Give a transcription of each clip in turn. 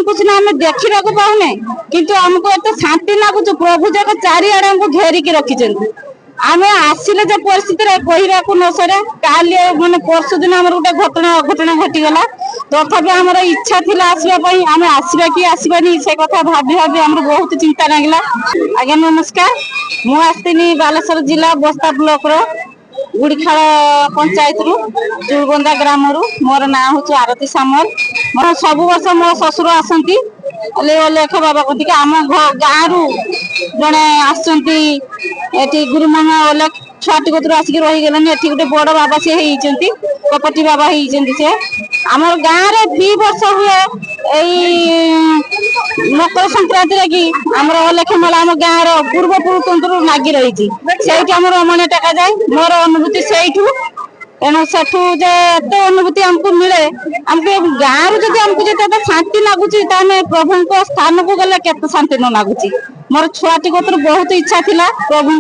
को सिना आम देखा पाऊने किंतु आमको एत शांति लगुच प्रभु जाक चारिआडे हमको घेरिकी रखिंट आम आसिले जो परिस्थिति कहवा न सरे काली माने परसु दिन आम गोटे घटना अघटना घटीगला तथापि आमर इच्छा थिला आसवाई आम आसवा कि आसवानी से कथा भाभी भाभी आम बहुत चिंता लगे। आज्ञा नमस्कार मुझे बालेश्वर जिला बस्ता ब्लॉक गुड़ीखाल पंचायत रु जुड़गंदा ग्राम रु मोर ना हूँ आरती सामल मोर सब वर्ष मो ससुर आसती लेख बाबा कति आम गाँव रु जड़े आसती गुरुमामा अलेख छुआटी कतरू आसिक रहीगलानी एटी गोटे बड़ बाबा सी होती कपटी बाबा होती से आम गाँव में फी वर्ष हुए मकर संक्रांति की आमर अलेख मेला आम गाँव पूर्व पुरुष लगी रही से अमण टेका जाए मोर अनुभूति से तेणु सेठू एत अनुभूति आमको मिले आमको गाँव जब आमको जो शांति लगुच प्रभु स्थान को गले केत शांति न लगुच मोर छुआटी कतर बहुत इच्छा थिला प्रभु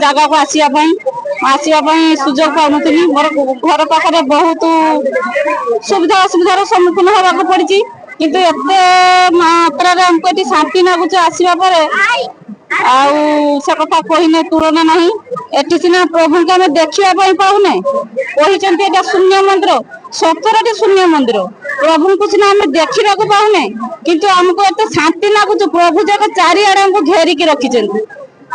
जगह को आसवाई सुजोग पाऊनी मोर घर पाखे बहुत सुविधा असुविधार सम्मुखीन होगा पड़ी किंतु एते मात्रा आमको ये शांति लगुच आसवा से कथा कहने तुलना नहीं एटी सीना प्रभु को आम देखा पाऊने कहते शून्य मंदिर सतर शून्य मंदिर प्रभु को सीना आम देखा पाऊने किंतु आमको एत शांति लगुच प्रभु जाक चारिआडे हमको घेरिकी रखिंट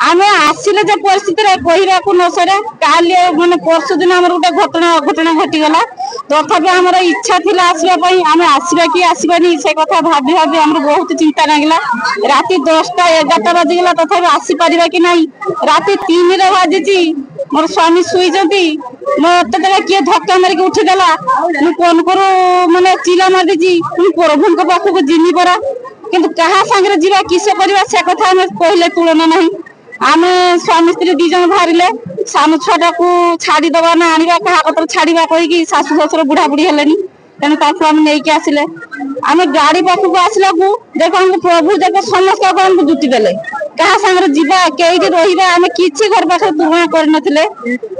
आम आसिले जो परिस्थिति कहवा न सरे काली माने परसु दिन आम गोटे घटना अघटना घटीगला तथापि आमर इच्छा थिला आसवाई आम आसवा कि आसवानी से कथा भाभी भाभी आम बहुत चिंता लगे। राति 10टा 11टा बाजिगला तथापि आसीपर कि नहीं राति 3 बाजी मोर स्वामी शुईचंती मत किए धक्का मारिक उठीदेला मुझे फोन करू माने चिला मार दी प्रभु पाखक जिमी परा किंतु क्या सांगे जीवा किस करवा से कथा आम कहले तुलना नहीं आम स्वामी स्त्री 2 जन बाहर सान छुआटा को छाड़ीदबा ना आने क्या कतर छाड़ा कहीकि शाशु शशुर बुढ़ा बुढ़ी हेले तेणु आम नहीं आसिले आम गाड़ी पाखक आसला देख हम प्रभु देख समस्त आमको जुटी देले क्या सांगे जीवा कई रहा आम कि घर पाखे तुलना करनथिले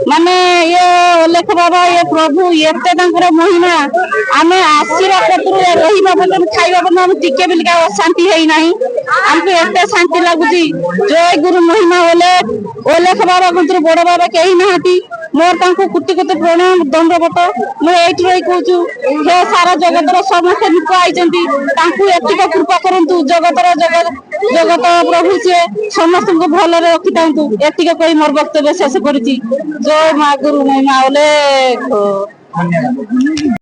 माने ये अलेख बाबा ये प्रभु एते महिमा आम आसवा कतरू रहा पर्यटन खाଇବା पर्यटन आम टिके बिलिका अशांति है आमको एते शांति लगुच जय गुरु महिमा ओलेख बाबा कतरू बड़ बाबा कहीं ना मोर तांको कुटी कुटी प्रणाम दंडवत मुझे रही कहूँ हे सारा जगतर समस्त लोक आई कृपा करूँ जगतर जगत प्रभु सी समस्त को भल रखी था एतिक कही मोर वक्तव्य शेष करुच्ची जय माँ गुरु महिमा ओलेख।